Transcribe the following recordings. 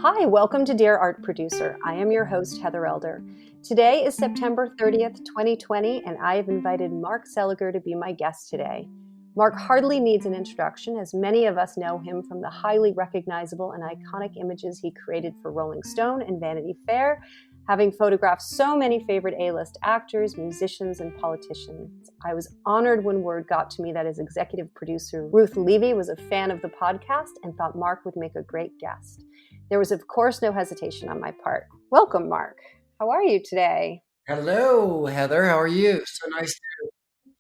Hi, welcome to Dear Art Producer. I am your host, Heather Elder. Today is September 30th, 2020, and I have invited Mark Seliger to be my guest today. Mark hardly needs an introduction, as many of us know him from the highly recognizable and iconic images he created for Rolling Stone and Vanity Fair, having photographed so many favorite A-list actors, musicians, and politicians. I was honored when word got to me that his executive producer, Ruth Levy, was a fan of the podcast and thought Mark would make a great guest. There was, of course, no hesitation on my part. Welcome, Mark. How are you today? Hello, Heather. How are you? So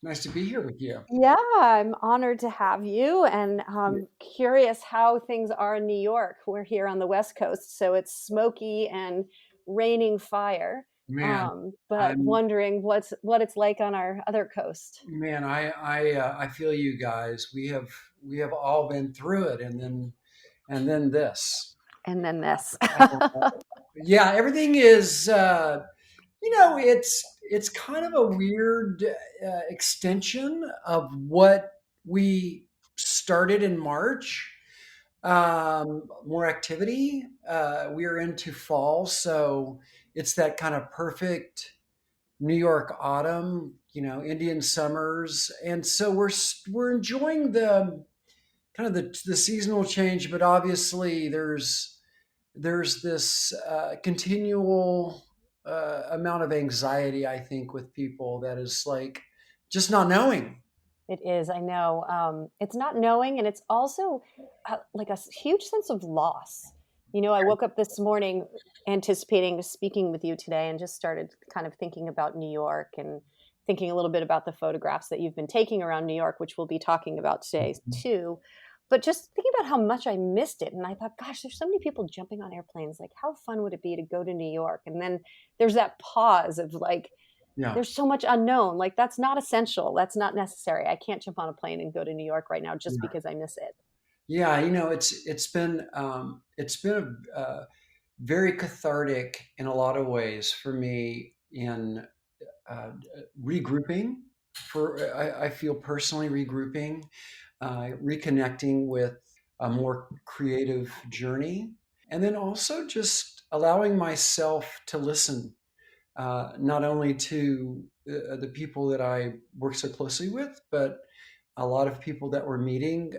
nice to be here with you. Yeah, I'm honored to have you, and curious how things are in New York. We're here on the West Coast, so it's smoky and raining fire. Man, But I'm wondering what it's like on our other coast. man, I feel you guys. We have all been through it, and then this. And then this. Uh, yeah, everything is. It's kind of a weird extension of what we started in March. More activity. We are into fall, so it's that kind of perfect New York autumn, Indian summers, and so we're enjoying the kind of the seasonal change, but obviously there's this continual amount of anxiety, I think, with people that is like just not knowing. It is, I know. It's not knowing, and it's also like huge sense of loss. I woke up this morning anticipating speaking with you today and just started kind of thinking about New York and thinking a little bit about the photographs that you've been taking around New York, which we'll be talking about today too. But just thinking about how much I missed it. And I thought, gosh, there's so many people jumping on airplanes. Like, how fun would it be to go to New York? And then there's that pause of like, Yeah. there's so much unknown. Like, that's not essential. That's not necessary. I can't jump on a plane and go to New York right now just Yeah. because I miss it. Yeah, it's been very cathartic in a lot of ways for me in uh, regrouping. I feel personally regrouping, reconnecting with a more creative journey, and then also just allowing myself to listen, not only to the people that I work so closely with, but a lot of people that we're meeting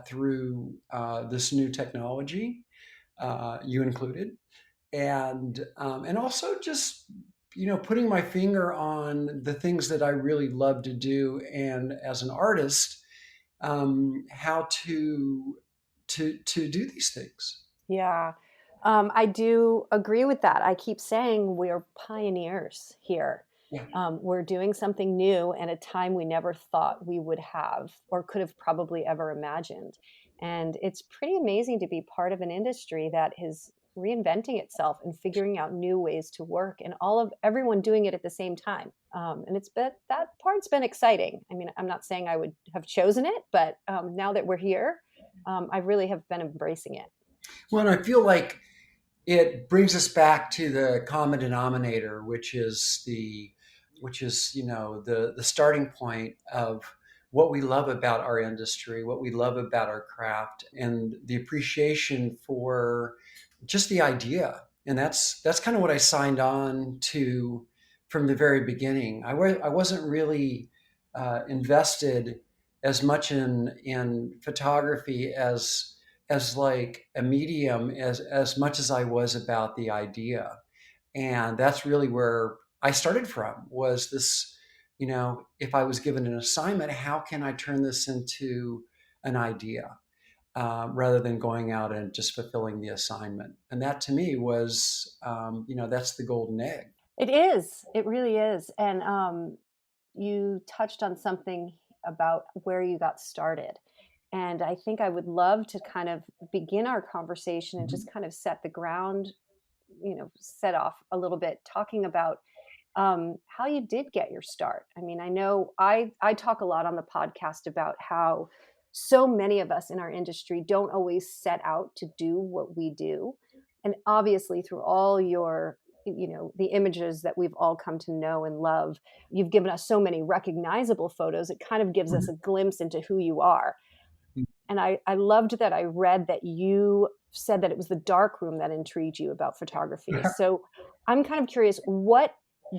through this new technology, you included, and also just putting my finger on the things that I really love to do, and as an artist, how to do these things. Yeah. I do agree with that. I keep saying we're pioneers here. Yeah. We're doing something new at a time we never thought we would have or could have probably ever imagined. And it's pretty amazing to be part of an industry that is reinventing itself and figuring out new ways to work, and all of everyone doing it at the same time. And that part's been exciting. I mean, I'm not saying I would have chosen it, but now that we're here, I really have been embracing it. Well, and I feel like it brings us back to the common denominator, which is the starting point of what we love about our industry, what we love about our craft, and the appreciation for just the idea. And that's kind of what I signed on to from the very beginning. I wasn't really invested as much in photography as like a medium as much as I was about the idea. And that's really where I started from, was this, if I was given an assignment, how can I turn this into an idea, rather than going out and just fulfilling the assignment? And that to me was, that's the golden egg. It is. It really is. And you touched on something about where you got started. And I think I would love to kind of begin our conversation and Mhm. just kind of set the ground, set off a little bit, talking about how you did get your start. I mean, I know I talk a lot on the podcast about how so many of us in our industry don't always set out to do what we do, and obviously through all your the images that we've all come to know and love, you've given us so many recognizable photos. It kind of gives us a glimpse into who you are. And I loved that I read that you said that it was the dark room that intrigued you about photography. So I'm kind of curious, what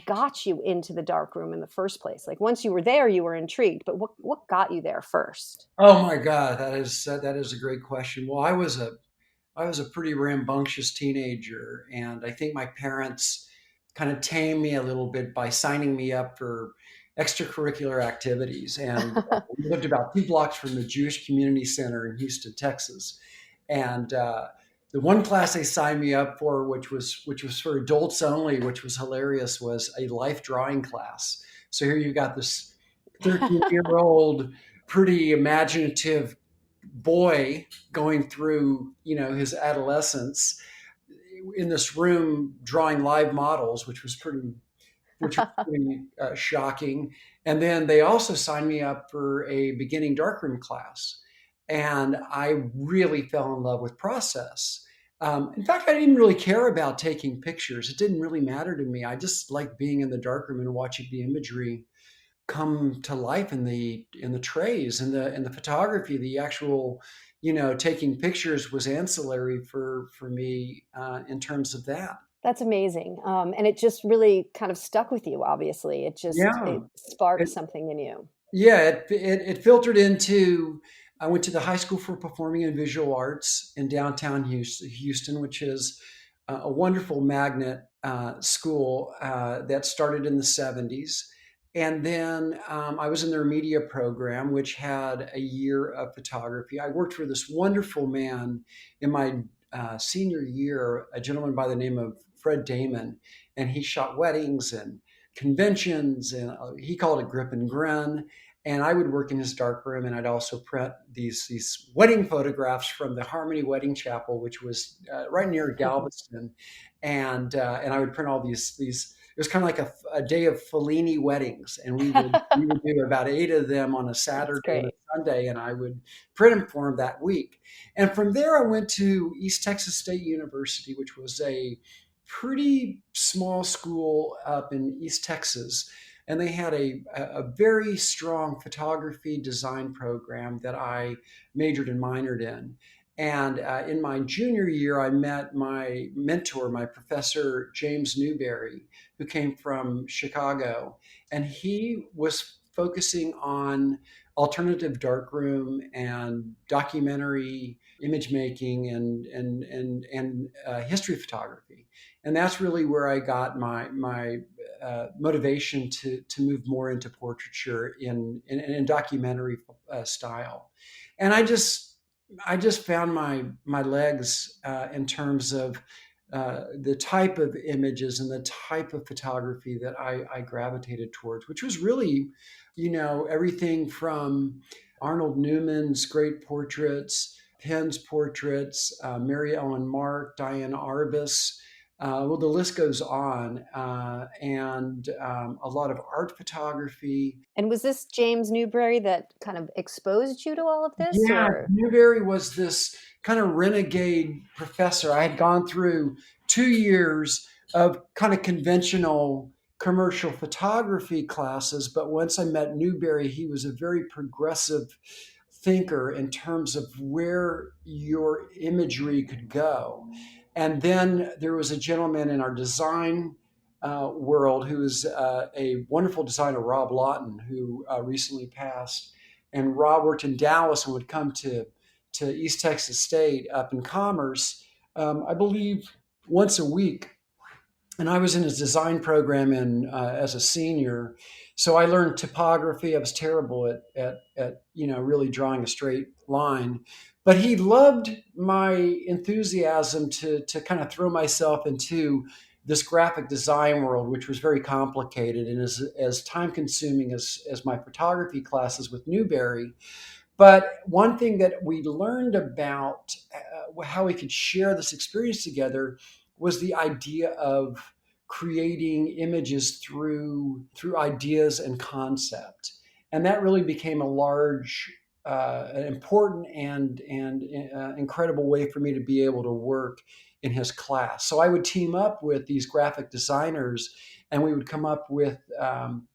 got you into the dark room in the first place? Like once you were there, you were intrigued, but what got you there first? Oh my God, that is a great question. Well, I was a pretty rambunctious teenager, and I think my parents kind of tamed me a little bit by signing me up for extracurricular activities. And we lived about 2 blocks from the Jewish Community Center in Houston, Texas. And the one class they signed me up for, which was for adults only, which was hilarious, was a life drawing class. So here you got this 13-year-old, pretty imaginative boy going through, his adolescence in this room drawing live models, which was pretty shocking. And then they also signed me up for a beginning darkroom class, and I really fell in love with process. In fact, I didn't really care about taking pictures. It didn't really matter to me. I just liked being in the darkroom and watching the imagery come to life in the trays and the photography. The actual, taking pictures was ancillary for me in terms of that. That's amazing. And it just really kind of stuck with you, obviously. Yeah. It sparked It, something in you. yeah, it filtered into. I went to the High School for Performing and Visual Arts in downtown Houston, which is a wonderful magnet school that started in the 70s. And then I was in their media program, which had a year of photography. I worked for this wonderful man in my senior year, a gentleman by the name of Fred Damon, and he shot weddings and conventions, and he called it grip and grin. And I would work in his dark room, and I'd also print these wedding photographs from the Harmony Wedding Chapel, which was right near Galveston, and I would print all these. It was kind of like a day of Fellini weddings, and we would do about 8 of them on a That's Saturday and a great. Sunday, and I would print them for him that week. And from there, I went to East Texas State University, which was a pretty small school up in East Texas. And they had a very strong photography design program that I majored and minored in. And in my junior year, I met my mentor, my professor, James Newberry, who came from Chicago. And he was focusing on alternative darkroom and documentary image making and history photography. And that's really where I got my motivation to move more into portraiture in documentary style. And I just found my legs in terms of the type of images and the type of photography that I gravitated towards, which was really, everything from Arnold Newman's great portraits, Penn's portraits, Mary Ellen Mark, Diane Arbus. Well, the list goes on, and a lot of art photography. And was this James Newberry that kind of exposed you to all of this, Yeah, or? Newberry was this kind of renegade professor. I had gone through 2 years of kind of conventional commercial photography classes, but once I met Newberry, he was a very progressive thinker in terms of where your imagery could go. And then there was a gentleman in our design world who was a wonderful designer, Rob Lawton, who recently passed. And Rob worked in Dallas and would come to East Texas State up in Commerce, I believe, once a week. And I was in his design program as a senior, so I learned typography. I was terrible at really drawing a straight line, but he loved my enthusiasm to kind of throw myself into this graphic design world, which was very complicated and as time consuming as my photography classes with Newberry. But one thing that we learned about how we could share this experience together was the idea of creating images through ideas and concept, and that really became a large, an important and incredible way for me to be able to work in his class. So I would team up with these graphic designers, and we would come up with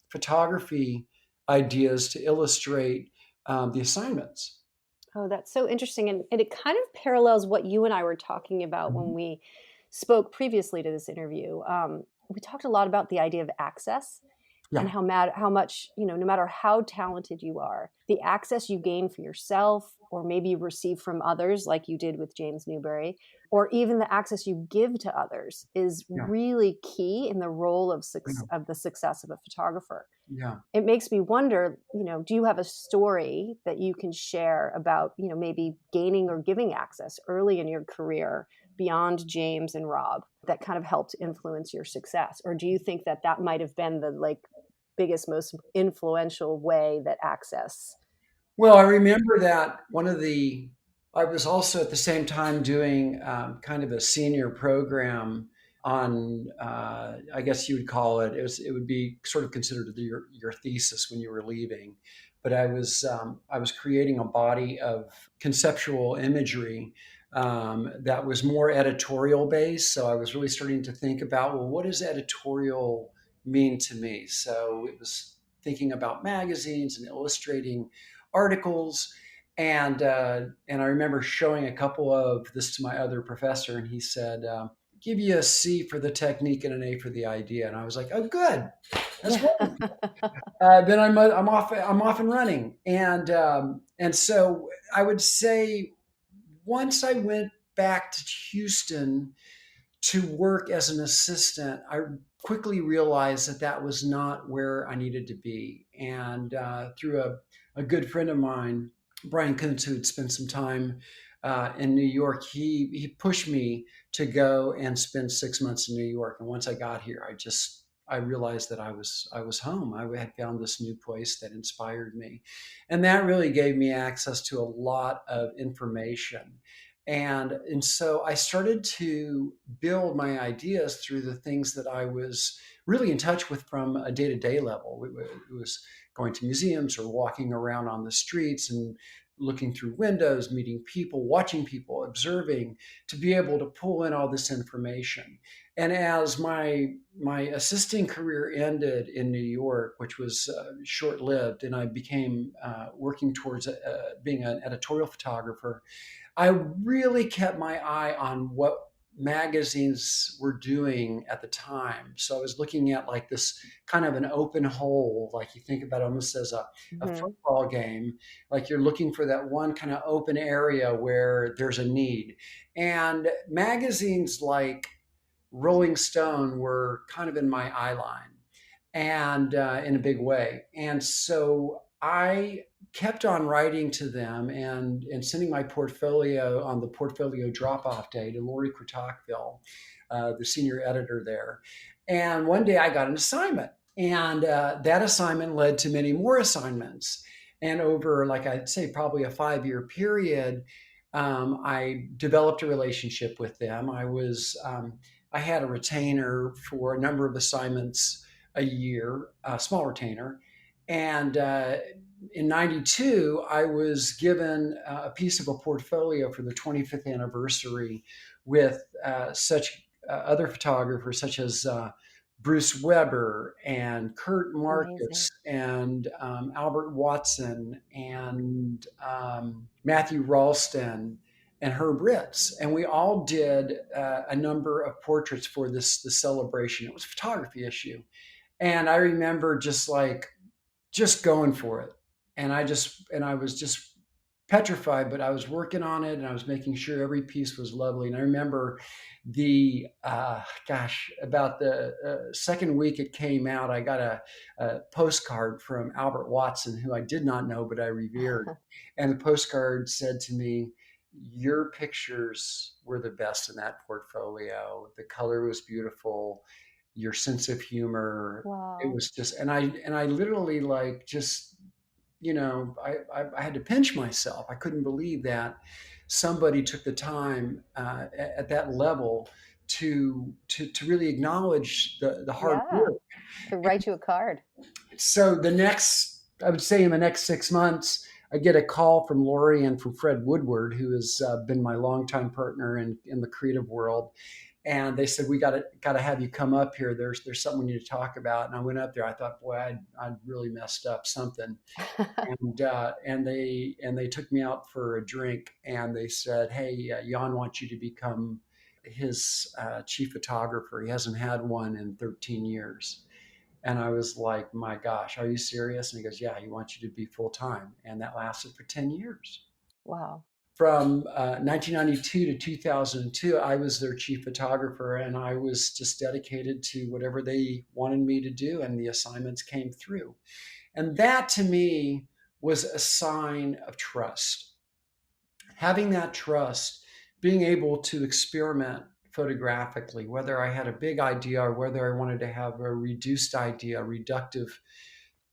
photography ideas to illustrate the assignments. Oh, that's so interesting. And it kind of parallels what you and I were talking about when Mhm. we spoke previously to this interview. We talked a lot about the idea of access and Yeah, how much, no matter how talented you are, the access you gain for yourself or maybe you receive from others, like you did with James Newbury, or even the access you give to others is yeah, really key in the role of, yeah, of the success of a photographer. yeah. It makes me wonder, do you have a story that you can share about, maybe gaining or giving access early in your career beyond James and Rob that kind of helped influence your success? Or do you think that that might have been the like biggest, most influential way that access? Well, I remember that I was also at the same time doing kind of a senior program on, I guess you would call it would be sort of considered your thesis when you were leaving. But I was creating a body of conceptual imagery that was more editorial based. So I was really starting to think about, well, what does editorial mean to me? So it was thinking about magazines and illustrating articles. And I remember showing a couple of this to my other professor, and he said, "Give you a C for the technique and an A for the idea." And I was like, "Oh, good, that's Yeah. wonderful." Then I'm off and running, and so I would say once I went back to Houston to work as an assistant, I quickly realized that that was not where I needed to be. And through a good friend of mine, Brian Kuntz, who had spent some time in New York, he pushed me to go and spend 6 months in New York. And once I got here, I realized that I was home. I had found this new place that inspired me, and that really gave me access to a lot of information. And so I started to build my ideas through the things that I was really in touch with from a day-to-day level. It was going to museums or walking around on the streets and looking through windows, meeting people, watching people, observing, to be able to pull in all this information. And as my assisting career ended in New York, which was short-lived, and I became working towards being an editorial photographer, I really kept my eye on what magazines were doing at the time. So I was looking at like this kind of an open hole, like you think about it almost as a Mhm. football game, like you're looking for that one kind of open area where there's a need. And magazines like Rolling Stone were kind of in my eye line and in a big way. And so I kept on writing to them and sending my portfolio on the portfolio drop off day to Lori Crotocville, the senior editor there. And one day I got an assignment, and that assignment led to many more assignments. And over, like I'd say, probably a 5 year period, I developed a relationship with them. I had a retainer for a number of assignments a year, a small retainer. And in 92, I was given a piece of a portfolio for the 25th anniversary with such other photographers such as Bruce Weber and Kurt Amazing. Marcus and Albert Watson and Matthew Ralston and Herb Ritz, and we all did a number of portraits for this celebration. It was a photography issue, and I remember just going for it. And I was just petrified, but I was working on it and I was making sure every piece was lovely. And I remember the about the second week it came out, I got a postcard from Albert Watson, who I did not know but I revered. And the postcard said to me, "Your pictures were the best in that portfolio. The color was beautiful. Your sense of humor, it Wow. was just." And I literally like just, I had to pinch myself. I couldn't believe that somebody took the time at that level to really acknowledge the hard Yeah. work. To write you a card. So I would say in the next 6 months, I get a call from Lori and from Fred Woodward, who has been my longtime partner in the creative world. and they said, we got to have you come up here. There's something we need to talk about. And I went up there. I thought, boy, I'd really messed up something. And they took me out for a drink, and they said, hey, Jan wants you to become his chief photographer. He hasn't had one in 13 years. And I was like, my gosh, are you serious? And he goes, yeah, he wants you to be full time. And that lasted for 10 years. Wow. From 1992 to 2002, I was their chief photographer, and I was just dedicated to whatever they wanted me to do, and the assignments came through. And that to me was a sign of trust. Having that trust, being able to experiment photographically, whether I had a big idea or whether I wanted to have a reduced idea, a reductive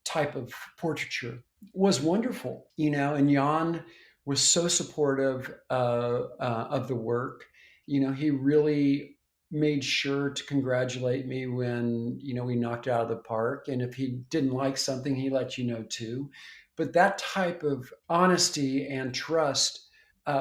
type of portraiture, was wonderful, and Jan was so supportive of the work. He really made sure to congratulate me when, we knocked it out of the park. And if he didn't like something, he let you know too. But that type of honesty and trust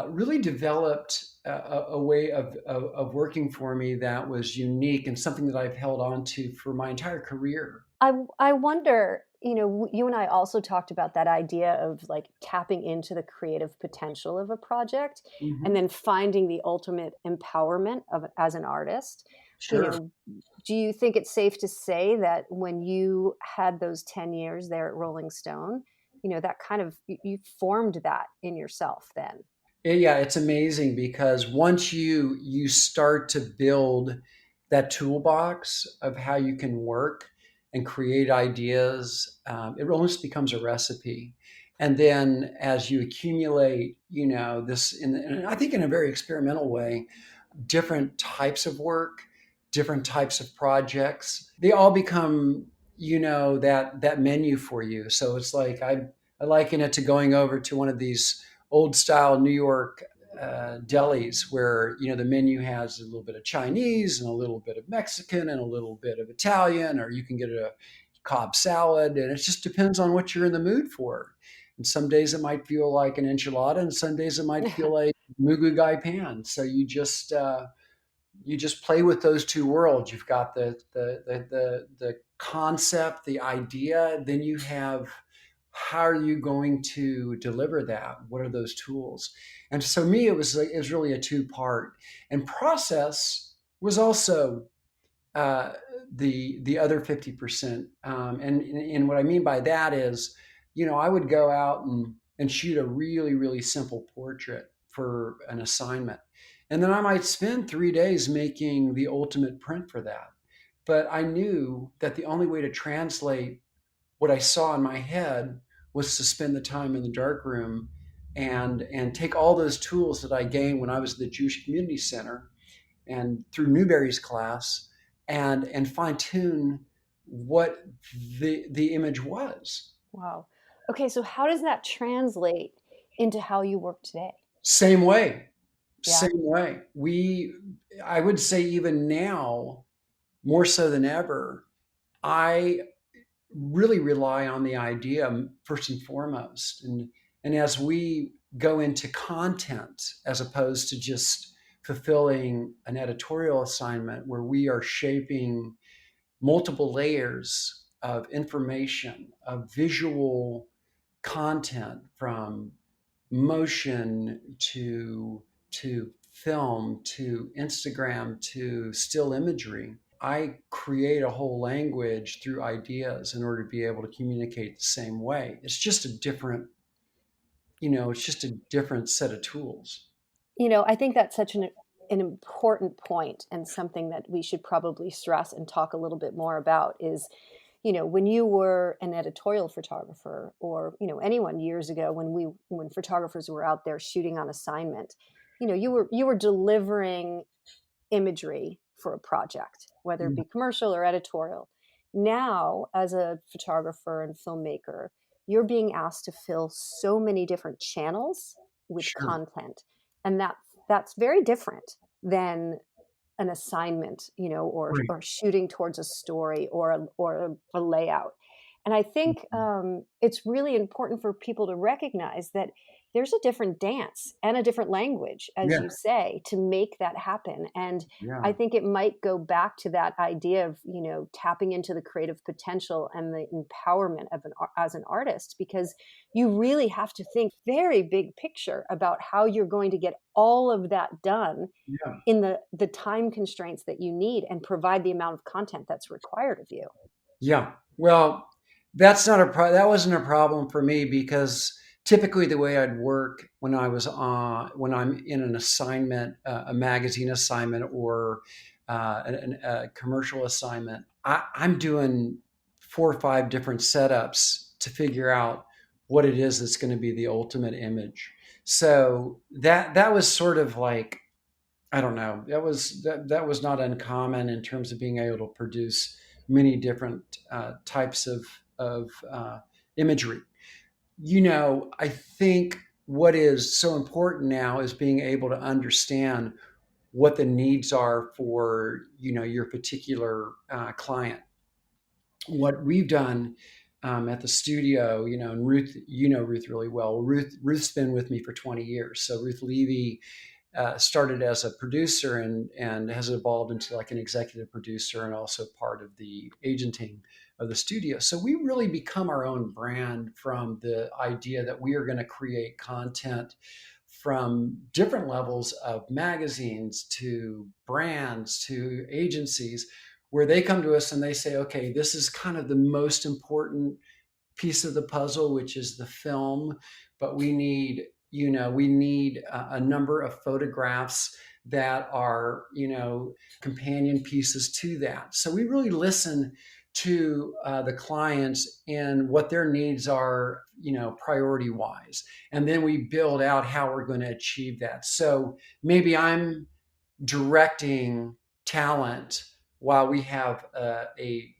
really developed a way of working for me that was unique and something that I've held on to for my entire career. I wonder, you and I also talked about that idea of like tapping into the creative potential of a project and Hmm. then finding the ultimate empowerment of as an artist. You Sure. know, do you think it's safe to say that when you had those 10 years there at Rolling Stone, that kind of you formed that in yourself then? Yeah, it's amazing because once you start to build that toolbox of how you can work and create ideas, it almost becomes a recipe. And then as you accumulate, this, and I think in a very experimental way, different types of work, different types of projects. They all become, that menu for you. So it's like I liken it to going over to one of these old style New York delis where the menu has a little bit of Chinese and a little bit of Mexican and a little bit of Italian, or you can get a Cobb salad, and it just depends on what you're in the mood for. And some days it might feel like an enchilada, and some days it might feel like mugu gai pan. So you just play with those two worlds. You've got the concept, the idea, then you have how are you going to deliver that? What are those tools? And so me, it was really a two-part. And process was also uh, the other 50%. And what I mean by that is, I would go out and shoot a really, really simple portrait for an assignment. And then I might spend 3 days making the ultimate print for that. But I knew that the only way to translate what I saw in my head was to spend the time in the dark room and take all those tools that I gained when I was at the Jewish Community Center and through Newberry's class and fine tune what the image was. Wow. Okay, so how does that translate into how you work today? Same way, Yeah. same way. I would say even now, more so than ever, I really rely on the idea first and foremost. And as we go into content, as opposed to just fulfilling an editorial assignment where we are shaping multiple layers of information, of visual content from motion to film to Instagram to still imagery. I create a whole language through ideas in order to be able to communicate the same way. It's just a different set of tools. I think that's such an important point and something that we should probably stress and talk a little bit more about is, when you were an editorial photographer or, anyone years ago when photographers were out there shooting on assignment, you were delivering imagery for a project, whether it Mm, be commercial or editorial. Now, as a photographer and filmmaker, you're being asked to fill so many different channels with sure. content. And that's very different than an assignment, or Right. shooting towards a story or a layout. And I think Mhm. it's really important for people to recognize that there's a different dance and a different language, as Yeah, you say, to make that happen. And I yeah, think it might go back to that idea of, tapping into the creative potential and the empowerment of as an artist, because you really have to think very big picture about how you're going to get all of that done yeah, in the time constraints that you need and provide the amount of content that's required of you. yeah. Well, that wasn't a problem for me because typically the way I'd work when I'm in an assignment, a magazine assignment or a commercial assignment, I'm doing 4 or 5 different setups to figure out what it is that's going to be the ultimate image. So that was sort of like, I don't know. That was not uncommon in terms of being able to produce many different types of imagery. I think what is so important now is being able to understand what the needs are for your particular client. What we've done at the studio, and Ruth, Ruth really well. Ruth's been with me for 20 years. So Ruth Levy started as a producer and has evolved into like an executive producer and also part of the agenting of the studio. So we really become our own brand from the idea that we are going to create content from different levels of magazines to brands to agencies where they come to us and they say, okay, this is kind of the most important piece of the puzzle, which is the film, but we need a number of photographs that are, companion pieces to that. So we really listen to the clients and what their needs are, priority wise. And then we build out how we're going to achieve that. So maybe I'm directing talent while we have a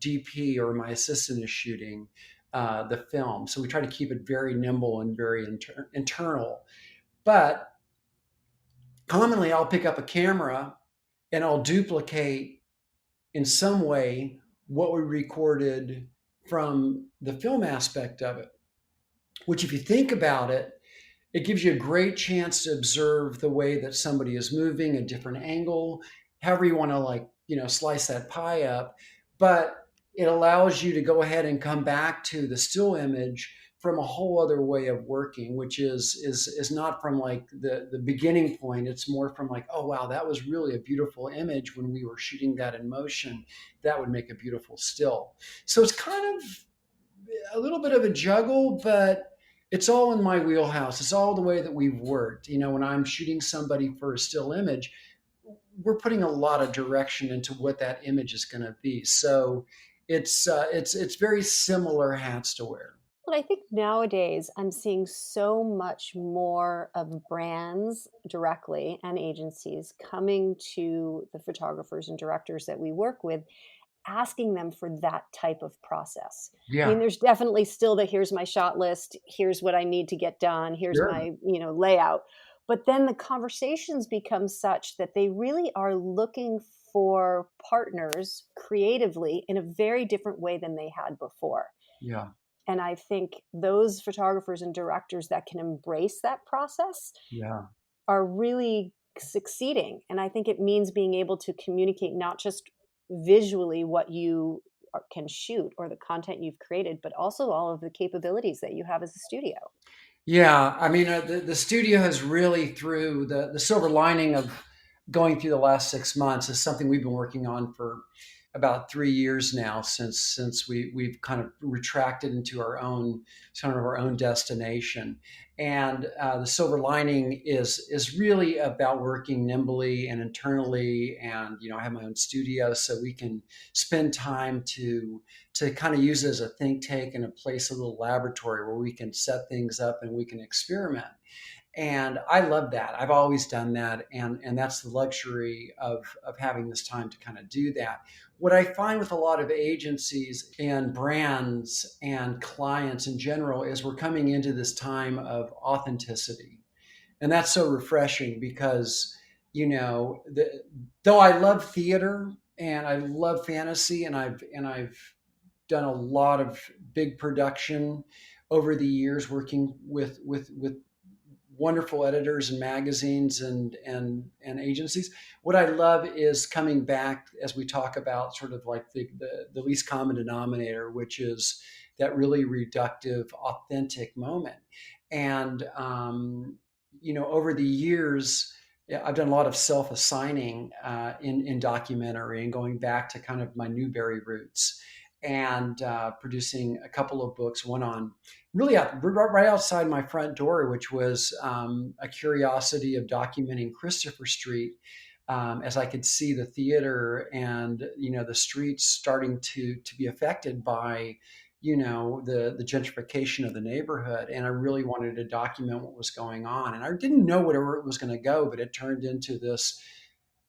DP or my assistant is shooting the film. So we try to keep it very nimble and very internal. But commonly, I'll pick up a camera and I'll duplicate in some way what we recorded from the film aspect of it, which, if you think about it, it gives you a great chance to observe the way that somebody is moving, a different angle, however you want to slice that pie up. But it allows you to go ahead and come back to the still image from a whole other way of working, which is not from like the beginning point. It's more from like, oh wow, that was really a beautiful image when we were shooting that in motion. That would make a beautiful still. So it's kind of a little bit of a juggle, but it's all in my wheelhouse. It's all the way that we've worked. When I'm shooting somebody for a still image, we're putting a lot of direction into what that image is going to be. So it's very similar hats to wear. Well, I think nowadays I'm seeing so much more of brands directly and agencies coming to the photographers and directors that we work with, asking them for that type of process. I mean, Yeah, there's definitely still the here's my shot list, here's what I need to get done, here's sure. my, layout. But then the conversations become such that they really are looking for partners creatively in a very different way than they had before. Yeah, And I think those photographers and directors that can embrace that process yeah. are really succeeding. And I think it means being able to communicate not just visually what you can shoot or the content you've created, but also all of the capabilities that you have as a studio. Yeah, I mean, the studio has really, through the silver lining of going through the last 6 months, is something we've been working on for about 3 years now, since we've kind of retracted into our own sort of our own destination. And the silver lining is really about working nimbly and internally, and I have my own studio, so we can spend time to kind of use it as a think tank and a place, a little laboratory where we can set things up and we can experiment. And I love that. I've always done that, and that's the luxury of having this time to kind of do that. What I find with a lot of agencies and brands and clients in general is we're coming into this time of authenticity, and that's so refreshing because though I love theater and I love fantasy, and I've done a lot of big production over the years, working with wonderful editors and magazines and agencies. What I love is coming back as we talk about sort of like the least common denominator, which is that really reductive, authentic moment. And over the years, yeah, I've done a lot of self-assigning in documentary and going back to kind of my Newberry roots and producing a couple of books, one on really right outside my front door, which was a curiosity of documenting Christopher Street as I could see the theater and the streets starting to be affected by the gentrification of the neighborhood, and I really wanted to document what was going on, and I didn't know where it was going to go, but it turned into this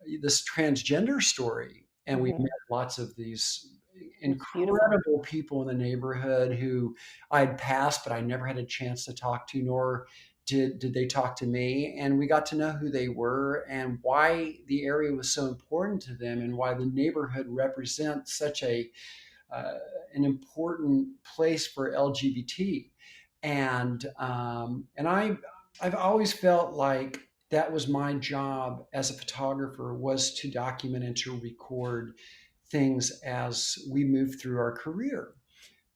transgender story, and we Hmm. met lots of these It's beautiful. incredible people in the neighborhood who I'd passed, but I never had a chance to talk to, nor did they talk to me. And we got to know who they were and why the area was so important to them, and why the neighborhood represents such uh, an important place for LGBT. And I've always felt like that was my job as a photographer, was to document and to record things as we move through our career.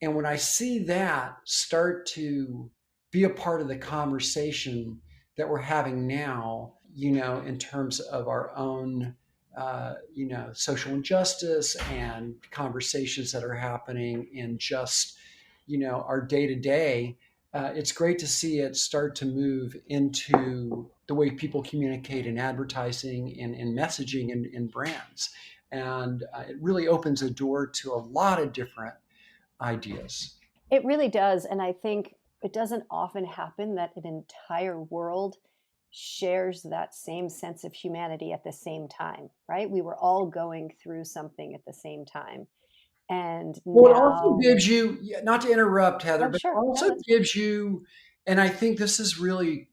And when I see that start to be a part of the conversation that we're having now, in terms of our own, social injustice and conversations that are happening in just, our day to day, it's great to see it start to move into the way people communicate in advertising and messaging and brands. And it really opens a door to a lot of different ideas. It really does. And I think it doesn't often happen that an entire world shares that same sense of humanity at the same time, right? We were all going through something at the same time. And Well, it also now, gives you, yeah, not to interrupt, Heather, oh, but it sure. No, also that's fine. gives you, and I think this is really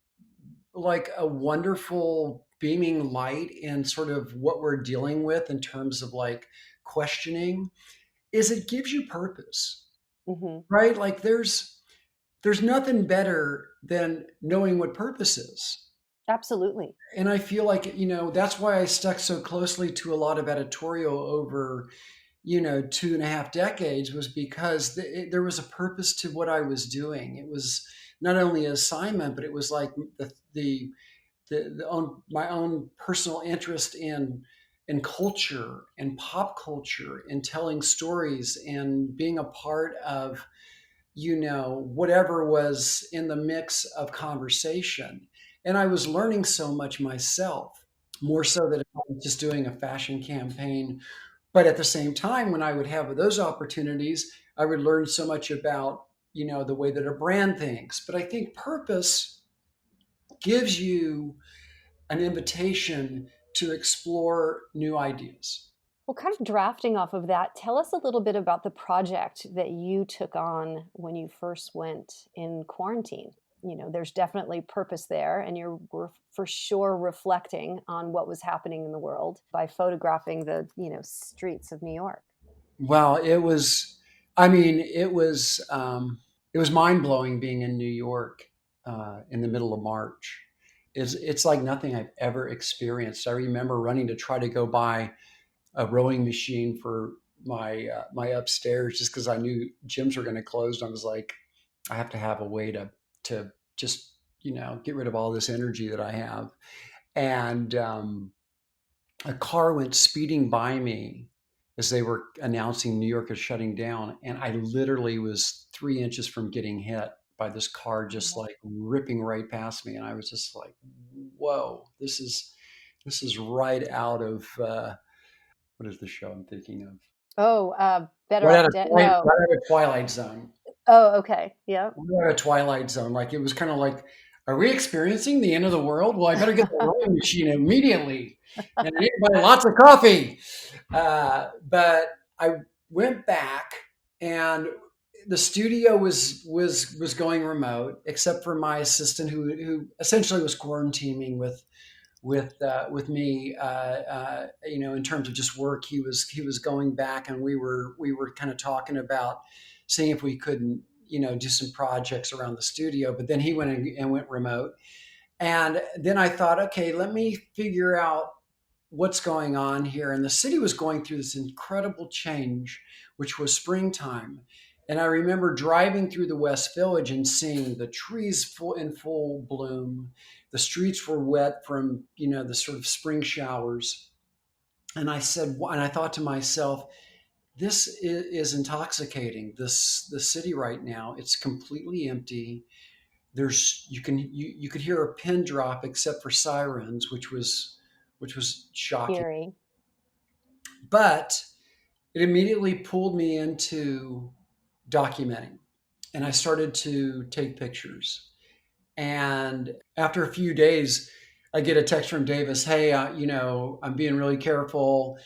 like a wonderful beaming light in sort of what we're dealing with in terms of like questioning, is it gives you purpose, Hmm. right? Like there's nothing better than knowing what purpose is. Absolutely. And I feel like, that's why I stuck so closely to a lot of editorial over 2.5 decades, was because there was a purpose to what I was doing. It was not only an assignment, but it was like my own personal interest in culture and pop culture and telling stories and being a part of whatever was in the mix of conversation. And I was learning so much myself, more so than if I was just doing a fashion campaign. But at the same time, when I would have those opportunities, I would learn so much about, the way that a brand thinks. But I think purpose gives you an invitation to explore new ideas. Well, kind of drafting off of that, tell us a little bit about the project that you took on when you first went in quarantine. There's definitely purpose there, and you were for sure reflecting on what was happening in the world by photographing the, streets of New York. Well, I mean, it was mind blowing being in New York in the middle of March. It's like nothing I've ever experienced. I remember running to try to go buy a rowing machine for my upstairs just because I knew gyms were going to close. And I was like, I have to have a way to just get rid of all this energy that I have. And a car went speeding by me as they were announcing New York is shutting down, and I literally was 3 inches from getting hit by this car, just like ripping right past me, and I was just like, "Whoa, this is right out of what is the show I'm thinking of? Oh, Better Right out Off of Dead. No. Right out of Twilight Zone. Oh, okay. Yep. We're at a Twilight Zone. Like it was kind of like, are we experiencing the end of the world? Well, I better get the rowing machine immediately, and I need to buy lots of coffee. But I went back, and the studio was going remote, except for my assistant, who essentially was quarantining with me, in terms of just work. He was going back, and we were kind of talking about seeing if we couldn't, do some projects around the studio. But then he went and went remote, and then I thought, okay, let me figure out what's going on here. And the city was going through this incredible change, which was springtime. And I remember driving through the West Village and seeing the trees in full bloom. The streets were wet from, the sort of spring showers. And I thought to myself, this is intoxicating. The city right now, it's completely empty. You could hear a pin drop except for sirens, which was shocking. Eerie. But it immediately pulled me into documenting, and I started to take pictures. And after a few days, I get a text from Davis, hey, I'm being really careful.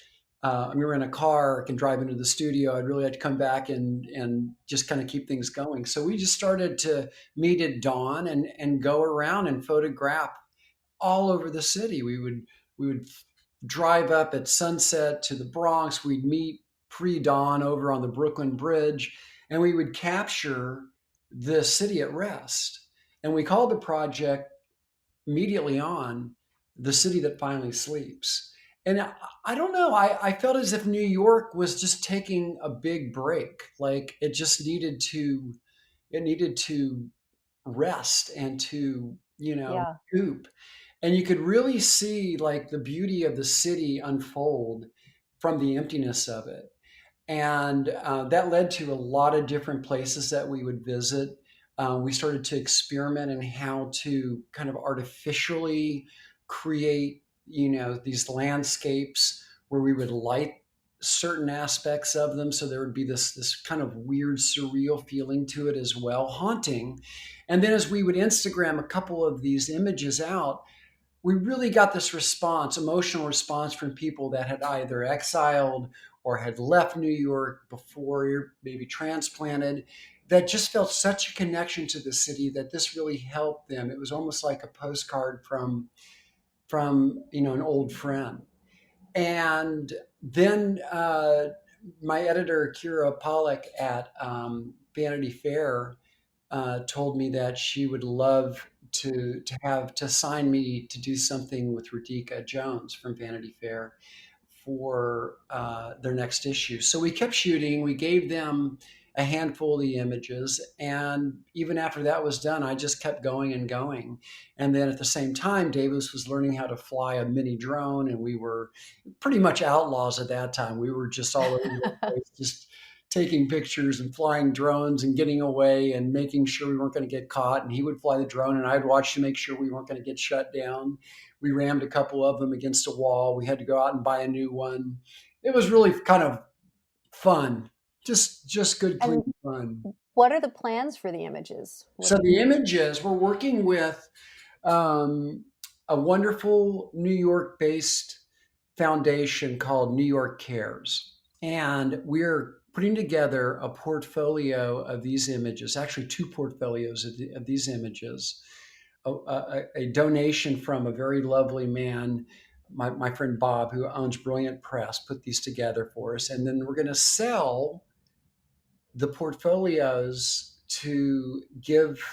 I'm in a car, I can drive into the studio. I'd really like to come back and just kind of keep things going. So we just started to meet at dawn and go around and photograph all over the city. We would drive up at sunset to the Bronx. We'd meet pre-dawn over on the Brooklyn Bridge, and we would capture the city at rest. And we called the project immediately on the city that finally sleeps. And I don't know. I felt as if New York was just taking a big break. Like it just needed to rest and to, Yeah. recoup. And you could really see like the beauty of the city unfold from the emptiness of it. And that led to a lot of different places that we would visit. We started to experiment in how to kind of artificially create, these landscapes where we would light certain aspects of them, so there would be this kind of weird, surreal feeling to it as well, haunting. And then as we would Instagram a couple of these images out, we really got this response, emotional response from people that had either exiled or had left New York before, maybe transplanted, that just felt such a connection to the city that this really helped them. It was almost like a postcard from an old friend. And then my editor Kira Pollock at Vanity Fair told me that she would love to sign me to do something with Radhika Jones from Vanity Fair for their next issue. So we kept shooting. We gave them a handful of the images, and even after that was done, I just kept going and going. And then at the same time, Davis was learning how to fly a mini drone, and we were pretty much outlaws at that time. We were just all over the place, just taking pictures and flying drones and getting away and making sure we weren't going to get caught. And he would fly the drone, and I'd watch to make sure we weren't going to get shut down. We rammed a couple of them against a wall. We had to go out and buy a new one. It was really kind of fun, just good, clean And fun. what are the plans for the images? What So do you? the images, we're working with um, a wonderful New York-based foundation called New York Cares, and we're putting together a portfolio of these images, actually two portfolios of these images, a donation from a very lovely man, my friend Bob, who owns Brilliant Press, put these together for us. And then we're going to sell the portfolios to give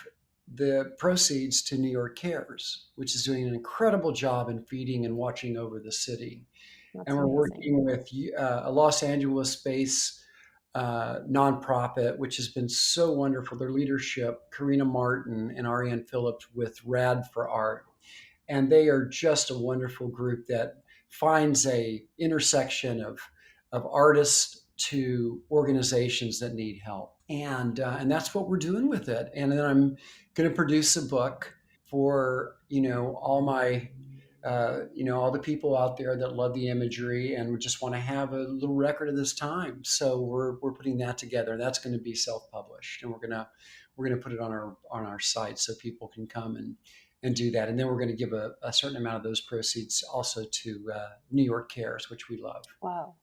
the proceeds to New York Cares, which is doing an incredible job in feeding and watching over the city. And That's we're amazing. working with a Los Angeles based nonprofit, which has been so wonderful. Their leadership, Karina Martin and Ariane Phillips with Rad for Art. And they are just a wonderful group that finds a intersection of artists to organizations that need help. And that's what we're doing with it. And then I'm going to produce a book for, all the people out there that love the imagery and we just want to have a little record of this time. So we're putting that together. That's going to be self-published, and we're gonna put it on our site so people can come and do that. And then we're going to give a certain amount of those proceeds also to New York Cares, which we love. Wow.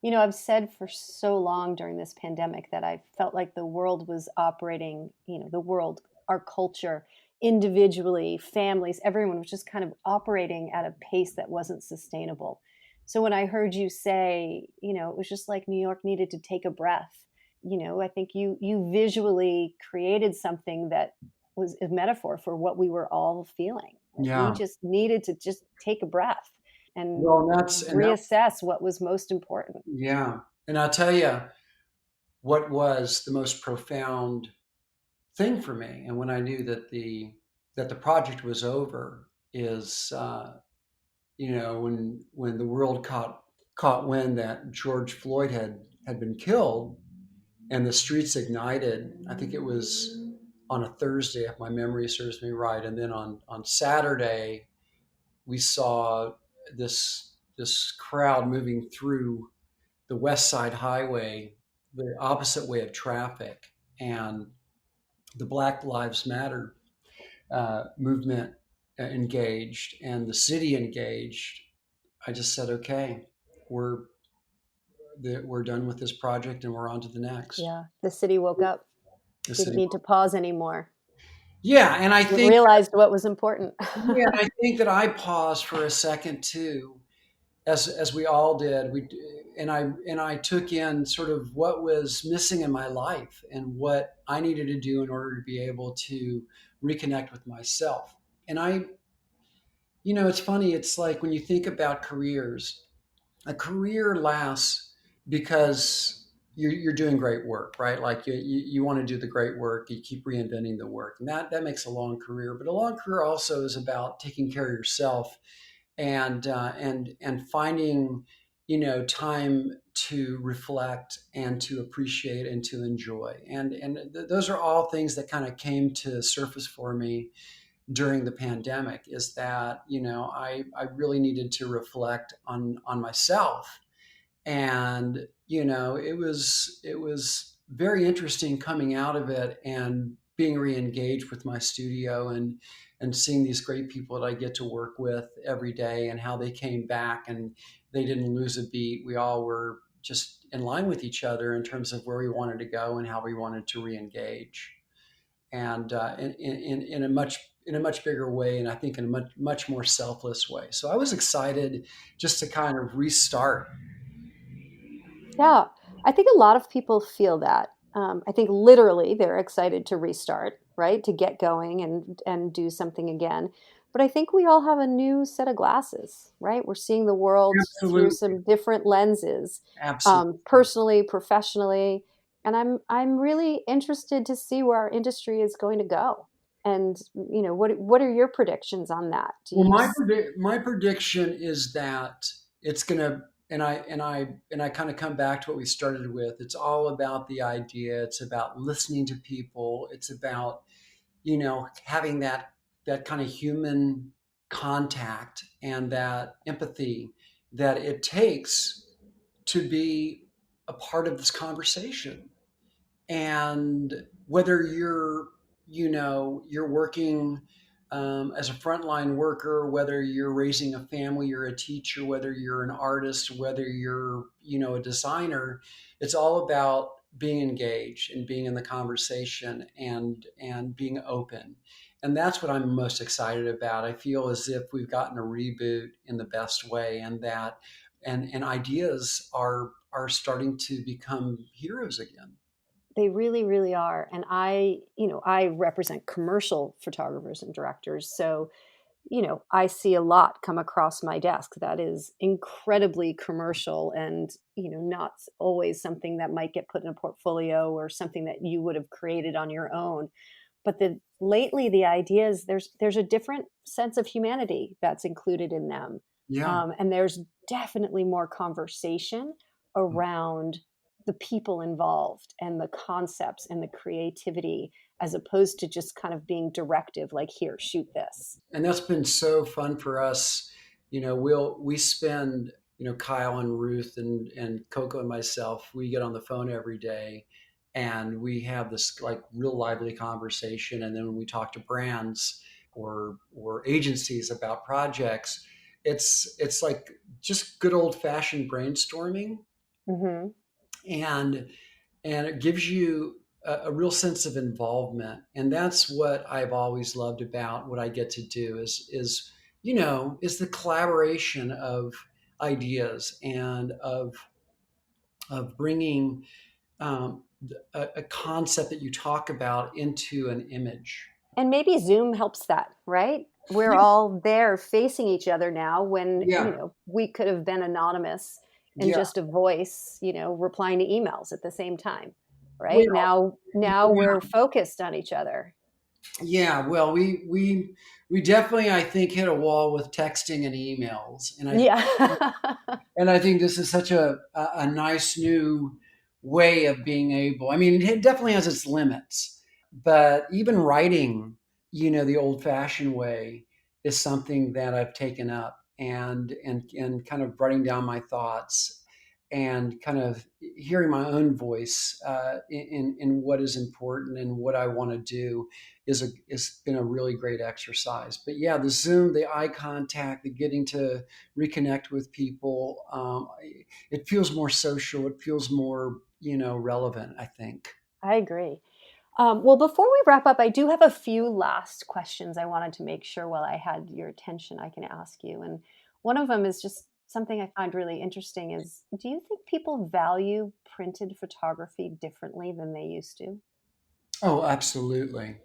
I've said for so long during this pandemic that I felt like the world was operating, the world, our culture, individually, families, everyone was just kind of operating at a pace that wasn't sustainable. So when I heard you say, it was just like New York needed to take a breath, I think you visually created something that was a metaphor for what we were all feeling. Like we Yeah. just needed to just take a breath and Well, and that reassess what was most important. yeah. And I'll tell you what was the most profound thing for me, and when I knew that the project was over, is when the world caught wind that George Floyd had been killed, and the streets ignited. I think it was on a Thursday, if my memory serves me right, and then on Saturday we saw this crowd moving through the West Side Highway, the opposite way of traffic, and the Black Lives Matter movement engaged, and the city engaged. I just said, okay, we're we're done with this project and we're on to the next. Yeah, the city woke up, The didn't city. need to pause anymore. Yeah, and I It think realized what was important. yeah, I think that I paused for a second too, as we all did. And I took in sort of what was missing in my life and what I needed to do in order to be able to reconnect with myself. And it's funny. It's like when you think about careers, a career lasts because you're doing great work, right? Like you want to do the great work, you keep reinventing the work, and that makes a long career. But a long career also is about taking care of yourself and finding time to reflect and to appreciate and to enjoy. And those are all things that kind of came to surface for me during the pandemic. Is that I really needed to reflect on myself. And it was very interesting coming out of it and being re-engaged with my studio and seeing these great people that I get to work with every day, and how they came back and they didn't lose a beat. We all were just in line with each other in terms of where we wanted to go and how we wanted to re-engage, and in a much bigger way, and I think in a much more selfless way. So I was excited just to kind of restart. Yeah, I think a lot of people feel that. I think literally they're excited to restart, right? To get going and do something again. But I think we all have a new set of glasses, right? We're seeing the world through Absolutely. some different lenses, Absolutely. personally, professionally, and I'm really interested to see where our industry is going to go. And what are your predictions on that? Do Well, you? my prediction is that it's gonna, and I kind of come back to what we started with. It's all about the idea. It's about listening to people. It's about having that kind of human contact and that empathy that it takes to be a part of this conversation. And whether you're working as a frontline worker, whether you're raising a family, you're a teacher, whether you're an artist, whether you're a designer, it's all about being engaged and being in the conversation and being open. And that's what I'm most excited about. I feel as if we've gotten a reboot in the best way, and that and ideas are starting to become heroes again. They really, really are. And I represent commercial photographers and directors. So, I see a lot come across my desk that is incredibly commercial and, not always something that might get put in a portfolio or something that you would have created on your own. But lately the idea is there's a different sense of humanity that's included in them. Yeah. And there's definitely more conversation around the people involved and the concepts and the creativity, as opposed to just kind of being directive, like, here, shoot this. And that's been so fun for us. We spend, Kyle and Ruth and Coco and myself, we get on the phone every day and we have this like real lively conversation. And then when we talk to brands or agencies about projects, it's like just good old fashioned brainstorming. Hmm. And and it gives you a real sense of involvement, and that's what I've always loved about what I get to do is the collaboration of ideas and of bringing a concept that you talk about into an image. And maybe Zoom helps that, right? We're Yeah, all there facing each other now when, yeah, we could have been anonymous and yeah. just a voice, replying to emails at the same time, right? Well, Now we're focused on each other. yeah. Well, we definitely, I think, hit a wall with texting and emails, Yeah. and I think this is such a nice new way of being able. I mean, it definitely has its limits, but even writing, the old-fashioned way is something that I've taken up, and kind of writing down my thoughts and kind of hearing my own voice in what is important and what I want to do is been a really great exercise. But yeah, the Zoom, the eye contact, the getting to reconnect with people, it feels more social. It feels more relevant, I think. I agree. Well, before we wrap up, I do have a few last questions I wanted to make sure while I had your attention, I can ask you. And one of them is just something I find really interesting is, do you think people value printed photography differently than they used to? Oh, absolutely.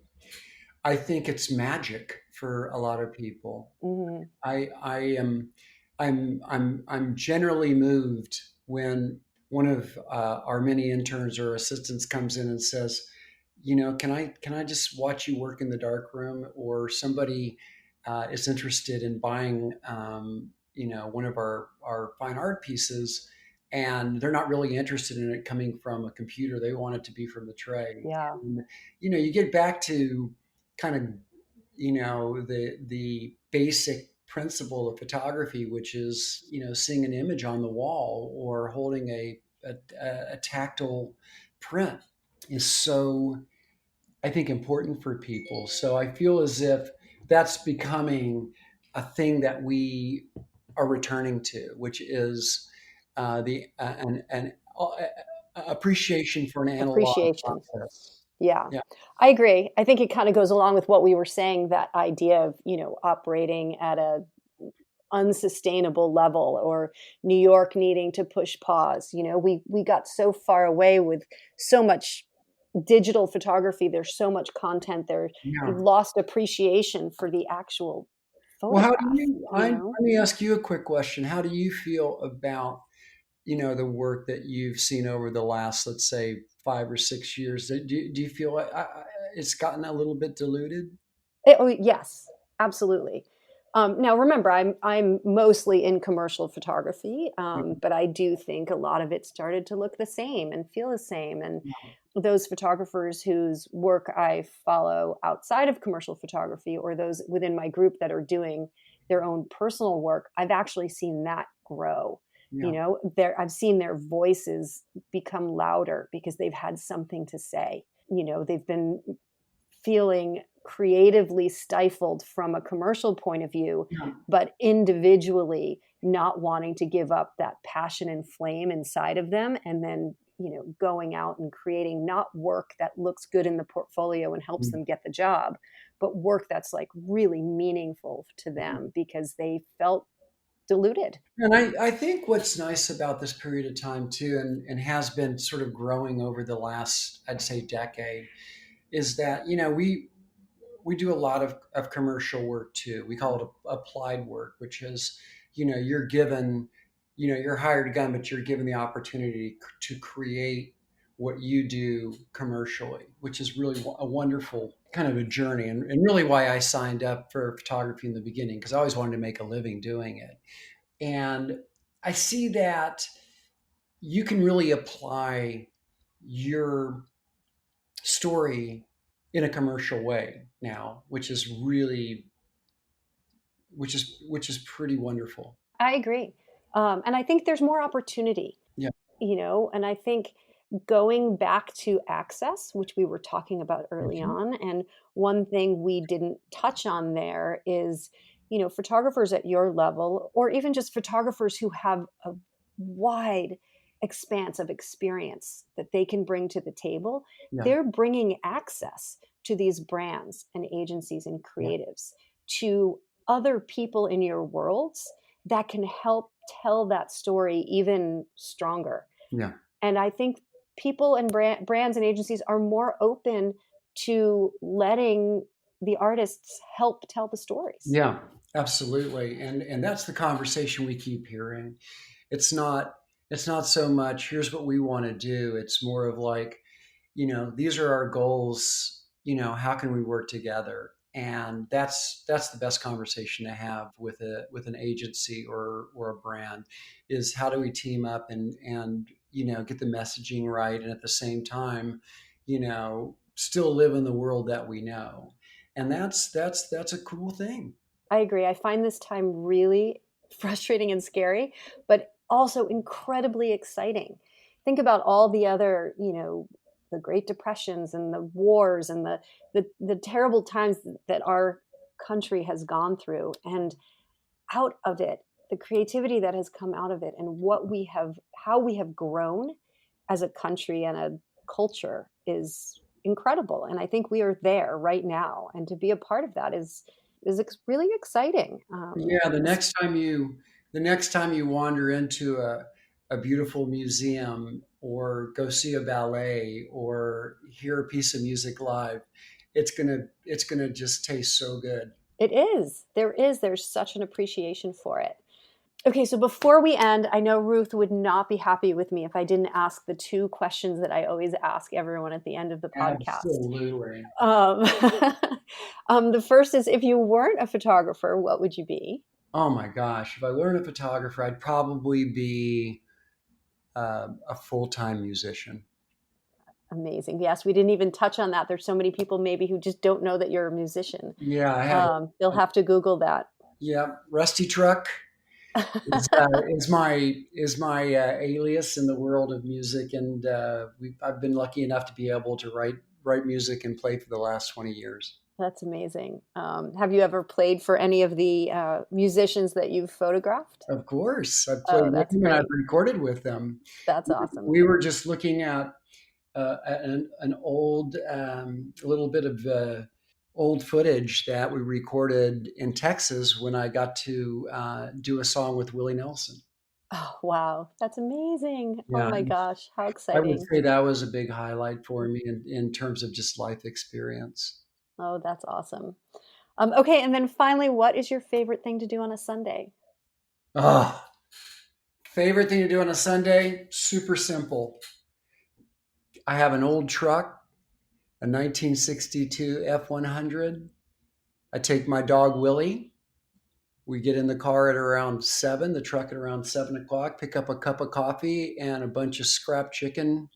I think it's magic for a lot of people. Hmm. I am I'm generally moved when one of our many interns or assistants comes in and says, can I just watch you work in the dark room, or somebody is interested in buying one of our fine art pieces, and they're not really interested in it coming from a computer. They want it to be from the tray. Yeah, And you get back to kind of the basic principle of photography, which is seeing an image on the wall or holding a tactile print, is so, I think, important for people. So I feel as if that's becoming a thing that we are returning to, which is the an appreciation for an analog appreciation. process. Yeah, Yeah, I agree. I think it kind of goes along with what we were saying, that idea of, operating at a unsustainable level, or New York needing to push pause. We got so far away with so much digital photography. There's so much content there. You've yeah. lost appreciation for the actual Well, how do photograph, you? Let me ask you a quick question. How do you feel about the work that you've seen over the last, let's say, 5 or 6 years? Do you feel like it's gotten a little bit diluted? Oh, yes, absolutely. Now, remember, I'm mostly in commercial photography, but I do think a lot of it started to look the same and feel the same. And those photographers whose work I follow outside of commercial photography, or those within my group that are doing their own personal work, I've actually seen that grow. Yeah, I've seen their voices become louder because they've had something to say. They've been feeling creatively stifled from a commercial point of view, yeah, but individually not wanting to give up that passion and flame inside of them. And then, going out and creating not work that looks good in the portfolio and helps mm, them get the job, but work that's like really meaningful to yeah. them because they felt diluted. And I think what's nice about this period of time too, and has been sort of growing over the last, I'd say, decade, is that we do a lot of commercial work too. We call it applied work, which is, you're given, you're hired gun, but you're given the opportunity to create what you do commercially, which is really a wonderful kind of a journey, and really why I signed up for photography in the beginning, because I always wanted to make a living doing it. And I see that you can really apply your story in a commercial way now, which is really, which is pretty wonderful. I agree. And I think there's more opportunity, Yeah. and I think going back to access, which we were talking about early Mhm. on, and one thing we didn't touch on there is, photographers at your level, or even just photographers who have a wide expanse of experience that they can bring to the table, Yeah. they're bringing access to these brands and agencies and Yeah. creatives to other people in your worlds that can help tell that story even stronger. Yeah. And I think people and brands and agencies are more open to letting the artists help tell the stories. Yeah, absolutely. And that's the conversation we keep hearing. It's not it's not so much here's what we want to do. It's more of like, these are our goals, how can we work together? And that's the best conversation to have with an agency or a brand, is how do we team up and get the messaging right, and at the same time, still live in the world that we know. And that's a cool thing. I agree. I find this time really frustrating and scary, but also incredibly exciting. Think about all the other, the Great Depressions and the wars and the terrible times that our country has gone through. And out of it, the creativity that has come out of it and how we have grown as a country and a culture is incredible. And I think we are there right now. And to be a part of that is really exciting. Yeah, the next time you wander into a beautiful museum or go see a ballet or hear a piece of music live, it's gonna just taste so good. It is. There's such an appreciation for it. Okay, so before we end, I know Ruth would not be happy with me if I didn't ask the two questions that I always ask everyone at the end of the podcast. Absolutely. Um, the first is, if you weren't a photographer, what would you be? Oh my gosh, if I learned a photographer, I'd probably be a full-time musician. Amazing. Yes, we didn't even touch on that. There's so many people maybe who just don't know that you're a musician. Yeah, I have. They'll have to Google that. Yeah, Rusty Truck is my alias in the world of music, and I've been lucky enough to be able to write music and play for the last 20 years. That's amazing. Have you ever played for any of the musicians that you've photographed? Of course, I've Oh, played with that's them and I've great. recorded with them. That's awesome. We were just looking at an old little bit of old footage that we recorded in Texas when I got to do a song with Willie Nelson. Oh, wow. That's amazing. Oh Yeah, my gosh. How I would exciting. say that was a big highlight for me in terms of just life experience. Oh, that's awesome. Okay, and then finally, what is your favorite thing to do on a Sunday? Oh, favorite thing to do on a Sunday? Super simple. I have an old truck, a 1962 F100. I take my dog Willie. We get in the car at around 7, the truck at around 7 o'clock, pick up a cup of coffee and a bunch of scrap chicken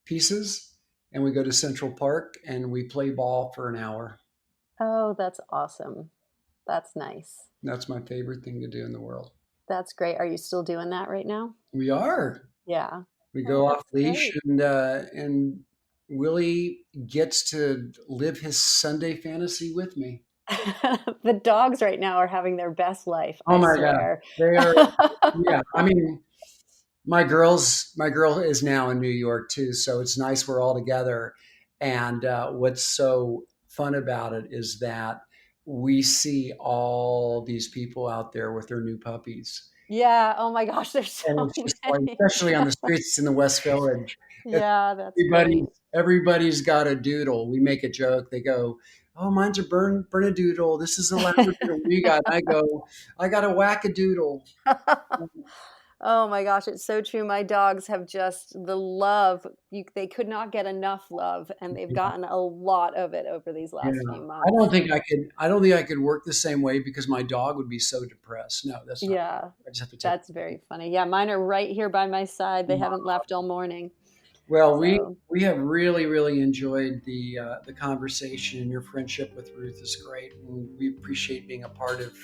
pieces, and we go to Central Park and we play ball for an hour. Oh, that's awesome. That's nice. That's my favorite thing to do in the world. That's great. Are you still doing that right now? We are. Yeah. We Oh, go off that's leash, great. and Willie gets to live his Sunday fantasy with me. The dogs right now are having their best life, Oh I my God. swear. They are, yeah. I mean, my girl is now in New York too, so it's nice we're all together. And what's so fun about it is that we see all these people out there with their new puppies, Yeah. Oh my gosh, there's and so it's just like, many. especially on the streets in the West Village, Yeah, that's everybody's great. everybody's got a doodle. We make a joke. They go, "Oh, mine's a Bernedoodle. This is a Labradoodle. We got." I go, "I got a Wackadoodle." Oh my gosh, it's so true. My dogs have just the love. They could not get enough love, and they've gotten a lot of it over these Yeah, last few I don't months. think I could. I don't think I could work the same way because my dog would be so depressed. No, that's not. Yeah, I just have to take. that's very funny. Yeah, mine are right here by my side. They them haven't left all morning. Well, we So, we have really enjoyed the conversation, and your friendship with Ruth is great, and we appreciate being a part of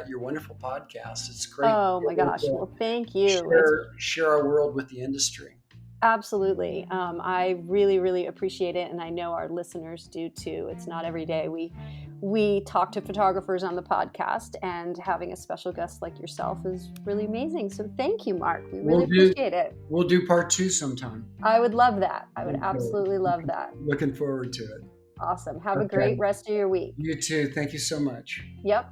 your wonderful podcast. It's great to oh be my able gosh. to Well, thank you. It's share our world with the industry. Absolutely. I really, really appreciate it, and I know our listeners do too. It's not every day we talk to photographers on the podcast, and having a special guest like yourself is really amazing. So thank you, Mark. We really We'll do appreciate it. we'll do part two sometime. I would love that. I would Okay. absolutely love that. Looking forward to it. Awesome. Have a great Okay. rest of your week. You too. Thank you so much. Yep.